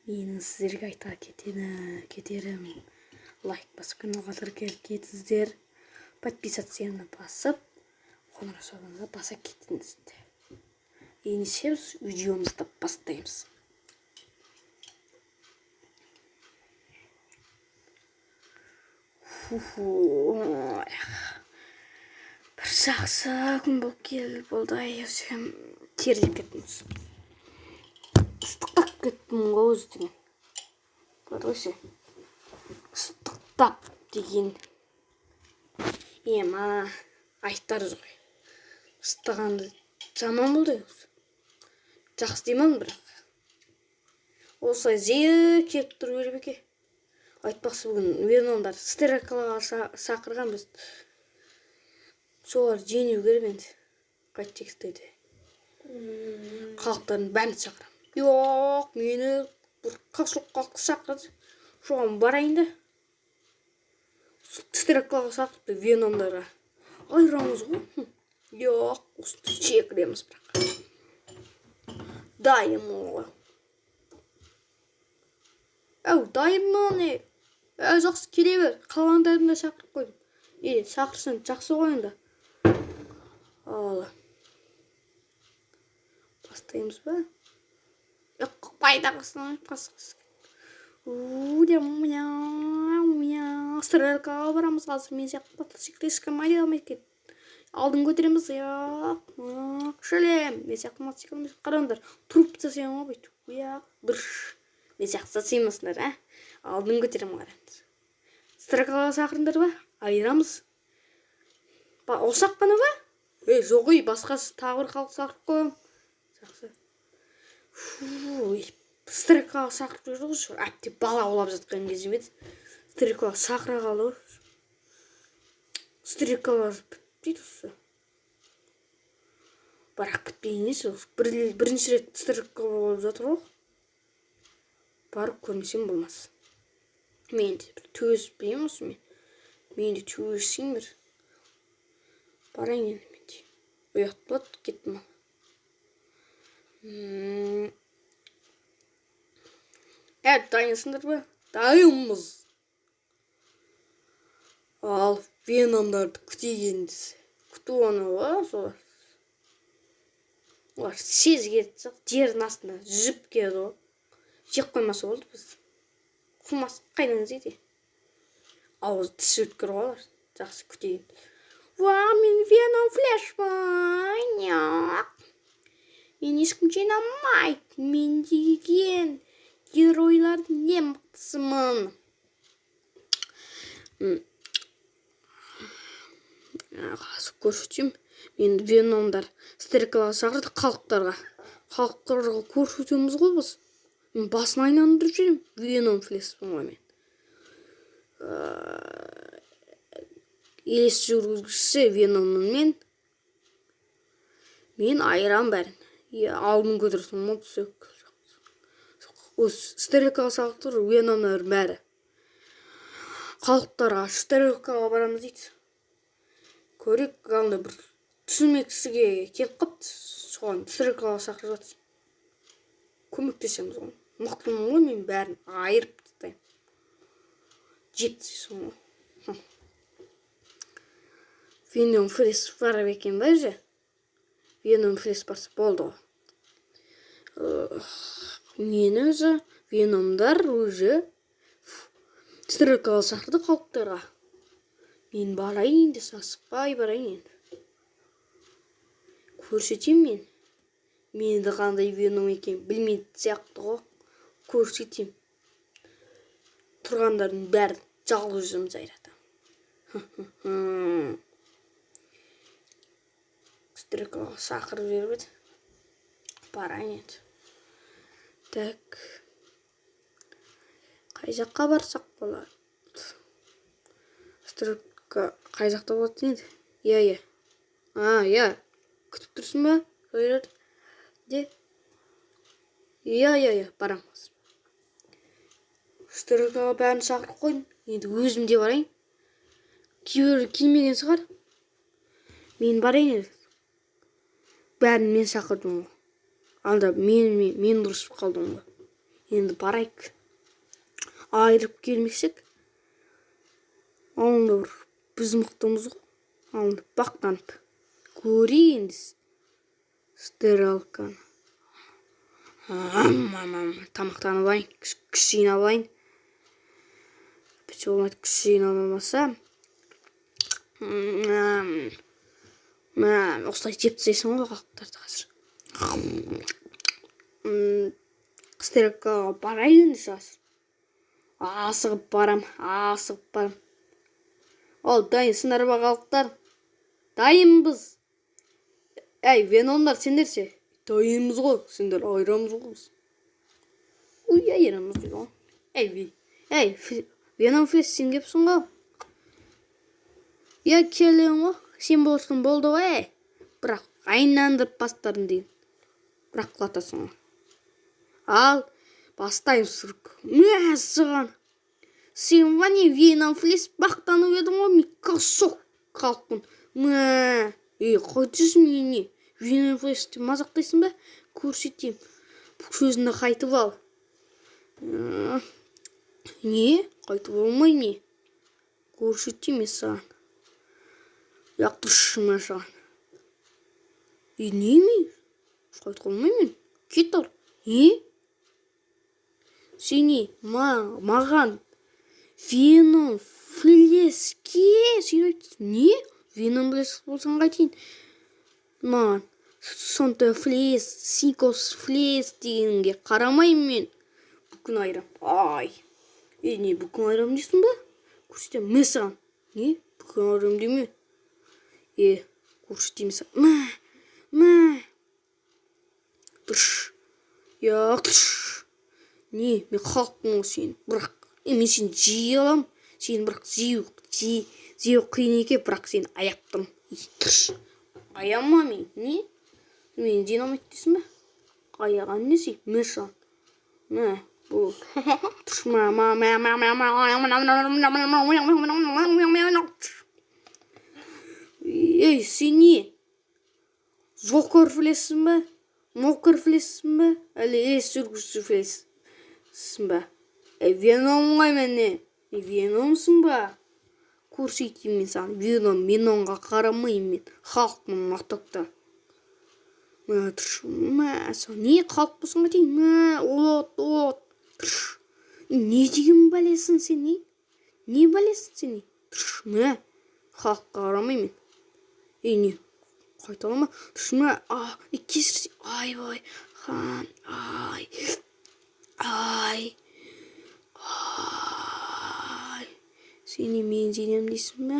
Менің сіздерге айта кетерім. Лайк басып каналға кетіңіздер. Подписаться басып, қоңырау соғуды баса кетіңіздер. Ендеше біз видеомызды бастаймыз. Бір жақсы күн болып болды. Өзім теріліп кеттіңіз. Ыстықтап кеттім ғой өзі. Көрдіңіз. Ыстықтап деген айтарыз ғой. Ыстығанды жаман болды. Жақсы деймін бірақ. Осылай зейіп келіп тұру керек екен. Айтпақшы бүгін верномдар стерокалаға шақырған біз. Солар жеңу керек енді. Қайт текстейді. Халықтарын бәрін шақырам. Жоқ, мені бір халықты шақырады. Соған барайын да. Стерокалаға шақырды верномдарға. Айырамыз ғой. Жоқ, осы шекіреміз бірақ. Дайым оға. Дайым не? Жақсы келе бер. Қалғандарын да шақырып қойдым. Шақырсын, жақсы қойында. Бастаймыз ба? Пайда қылсын, Стерокалаға барамыз қазір. Мен сияқты мотоциклистка майда алмайды. Алдын көтереміз. Шөлем. Мен сияқты мотоциклмен қараңдар. Тұрып жасайын ғой бүйтіп. Дұрш. Мен сияқты жасаймысыңдар, Алдын көтерем қараңдар. Стерокалаға шақырыңдар ба? Айырамыз. Осақ қана ба? Жоқ ой, басқасы тағы бір халық шақырып қойым. Жақсы. Стерокалаға шақырып жүрді ғой. Әпте бала олап жатқан кезім еді. Стерокалаға шақыра қалды ғой. Стерокалаға бітпейді осы. Бірақ бітпейін есі. Бірінші рет стерокала болып жатыр ғой. Барып көрмесем болмас. Мен де бір төзбеймін осы мен. Мен де төзсең бір. Барайын енді мен де. Ұят болады, кеттім. Дайынсыңдар ба? Дайынмыз. Ал веномдарды күтегенді. Күту оны ба, солар. Олар сезгеді, жердің астында жіп келді ғой. Жеп қоймасы болды біз. Құмас қайдан зейді. Ауыз тісі өткір олар. Жақсы күтейін. Мен веном флешман. Мен ешкім жинамайды. Мен деген геройлардың не мықтысымын. Қазір көрсетейім. Мен веномдар стерокалаға шақырды халықтарға. Халықтарға көрсетеміз ғой біз. Мен басын айналдырып жүрем. Веном флешман ғой мен. Елес жүргізгісі веномның мен. Мен айырам бәрін. Алдын көтерсің мотоцикл. Стерокалаға шақырды веномдар бәрі. Халықтарға стерокалаға барамыз дейді. Көрек қалды бір түсірмексіге келіп қапты. Соған стерокалаға шақырып жатыр. Көмектесеміз ғой. Мықтымын ғой мен бәрін айырып тастаймын. Жетсейсің ғой. Веном флеш бар екен ба же? Веном флеш барсы болды ғой. Мен өзі веномдар өзі стерокалаға шақырды халықтарға. Мен барайын де сасықпай барайын енді. Көрсетейін мен. Менді қандай веном екен білмейді сияқты ғой. Көрсетейін. Тұрғандардың бәрі жалғыз өзім жайратам. Стерокалаға шақырып жіберіп еді. Барайын енді. Так. Қай жаққа барсақ болады? Стерокалаға қай жақта болады енді? Күтіп тұрсың ба? Барамыз. Стерокалаға бәрін шақырып қойдым. Енді өзім де барайын. Кейбір келмеген шығар. Мен барайын енді. Бәрін мен шақырдым ғой. Алда мен дұрыс қалдым ғой. Енді барайық. Айырып келмесек, алында бір біз мықтымыз ғой. Алында бақтанып. Көрейін стералканы. Тамақтанып алайын, күшейін алайын. Бітсе болмайды, күшейін алмаса. Осылай жеп тастайсың ғой қалықтарды қазір. Стералкаға барайын қазір. Асығып барам. Ол дайынсыңдар ма қалықтар? Дайынбыз. Әй, веномдар, сендер ше? Дайынбыз ғой, сендер айырамыз ғой біз. Айырамыз ғой. Әй, веном флес сен кепсің ғой. Келең ғой, сен болсын болды ғой. Бірақ айнандырып бастарын дейін. Бірақ құлатасың ғой. Ал, бастайым сүрік. Сыған. Сен ване веном флес бақтанып едің ғой, мен қасық қалқын. Қайтысың мені? Веном флесті мазақтайсың ба? Көрсетейін. Сөзіңді қайтып ал. Не? Қайтып олмай не? Көрсетейін мен саған. Яқтыршым мен саған. Не мен? Қайтып олмай мен? Кет ор. Сені маған веном флеске сүйрейтсің. Не? Веном флес болсаң қайтейін? Маған сонта флес, синкос флес дегенге қарамайым мен. Бүкін айрам. Не бүкін айрам дейсің ба? Көрсетем мен саған. Не? Бүкін айрам деме. Көрсетем саған. Не? Мен қалқпын ғой сен. Бірақ мен сені жей алам. Сен бірақ жеу қиын екен, бірақ сен аяқтым. Аяма мен, не? Мен жинамайды дейсің ба? Аяған несі? Мен саған. Бұл. Сен не? Зокор флессің ба? Мокор флессің ба? Әлі сүргісі флессің ба? Веном ғой мәне. Веномсың ба? Көрсетейін мен саған. Веномға қарамайым мен. Халықпын мақтақта. Не қалып болсың ба дейін? От. Не деген бәлесің сен, не? Не бәлесің сен? Халыққа қарамайым мен. Не? Қайталама. Кесірсе. Хан. Сені мен жинам дейсің бе?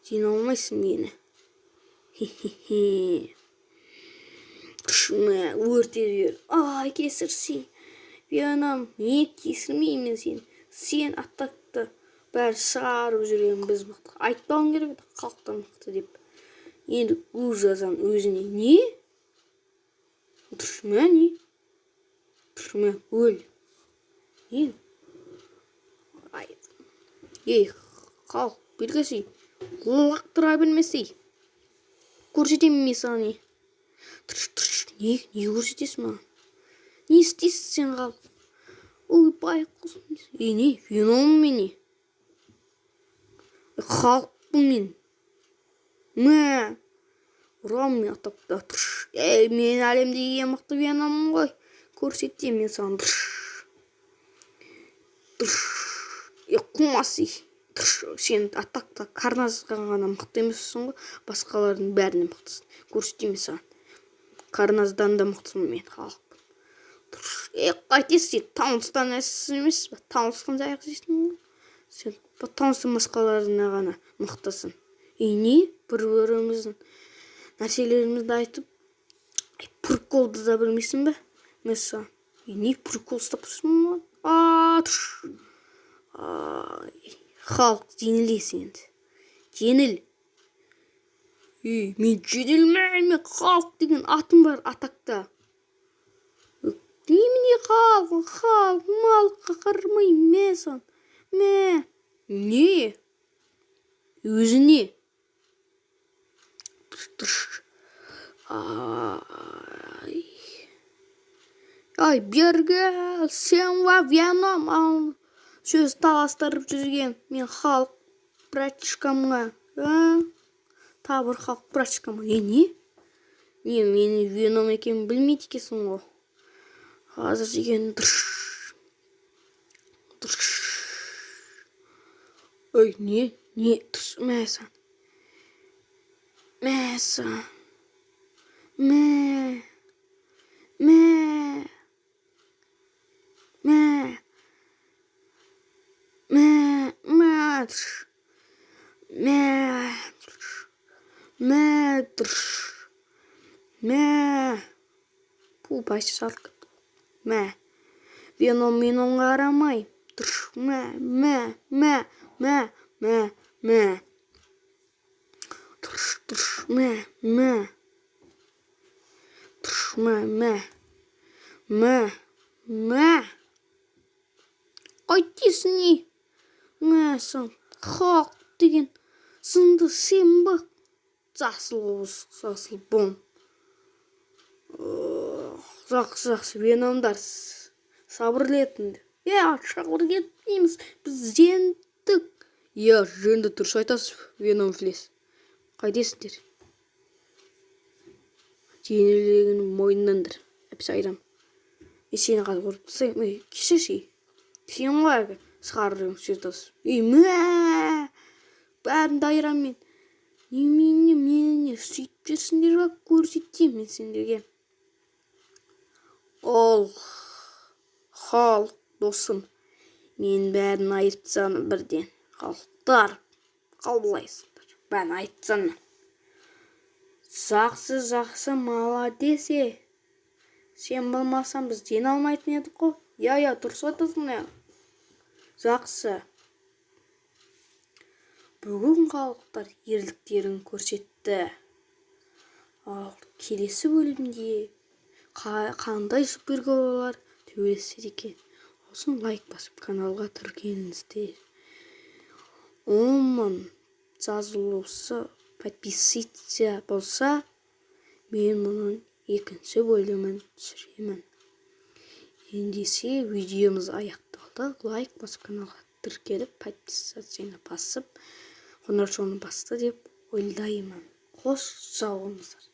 Жина алмайсың мені. Өртер. Кесірсе. Веном. Не кесірмеймін сен. Сен аттақты. Бәрі шығарып жүрген біз мықты. Айтпауын керек еді, қалықтан мықты деп. Енді өз жазан өзіне. Не? Не? Өл. Не? Қал, белгісі. Лақтыра білмесей. Көрсетем мен саған не? Не көрсетесің маған? Не істейсің сен қал? Байқұс. Не? Веном мен не? Халықпын мен. Ұрам мен атапта. Мен әлемдегі ең мықты веноммын ғой. Көрсетем мен саған. Құмасы. Сен атақта қарназға ғана мықты емессің ғой. Басқалардың бәріне мықтысың. Көрсетем мен саған. Қарназдан да мықтысың мен халықпын. Қайтесің, тауныстан емес ба? Тауныстан заяқ жейсің ғой. Сен тауныстан басқаларына ғана мықтысың. Не? Бір-біріміздің нәрселерімізді айтып, приколды да білмейсің бе? Mesela. Не прикол ұстапсың ба? Халық жеңілесің енді. Жеңіл. Мен жеңілмеймін. Халық деген атым бар атақта. Немене халық малға қармаймын мен сан. Не? Өзіне. Ай, берге, сен ва Веном сөз таластырып жүрген мен халық братишкамға. Тағы бір халық братишкамға. Не? Мені Веном екенін білмейді екенсің ғой. Қазір деген дұрш. Ой, не? Дұрш, мәсі. Пу, басы сарқыт. Веном менің қарамай. Қайтесіне? Мәсін, хақ деген сынды сен бақ. Жасыл бом. Жақсы, Веномдар сабырлы етіңдер. Шағыр кетпейміз, біз жеңдік. Жеңді, дұрыс айтасыз, Веном флес. Қайтесіңдер? Жеңілегін мойнындыр. Әпсі айрам. Сені қазір ұрып тастайын. Кешірші. Сен ғой сығарырың сөздас. Бәрін дайрам мен. Мені сөйтіп жүрсіңдер бақ, көрсетейін мен сендерге. Ол халық досым. Мен бәрін айтсаны бірден. Халықтар қалбылайсыңдар. Бәрін айтсаны. Жақсы, маладесе. Сен болмасам біз ден алмайтын едік қой. Дұрыс айтасың. Жақсы. Бүгін халықтар ерліктерін көрсетті. Ал келесі бөлімде қандай супергеройлар төбелеседі екен. Осын лайк басып каналға тіркеліңіздер. 10 мың жазылушы подписчица болса, мен мұның екінші бөлімін түсіремін. Ендеше видеомыз аяқталды. Лайк басып каналға тіркеліп, подписчицаны басып, қоңыраушаны басты деп ойлаймын. Қош жауыңыздар.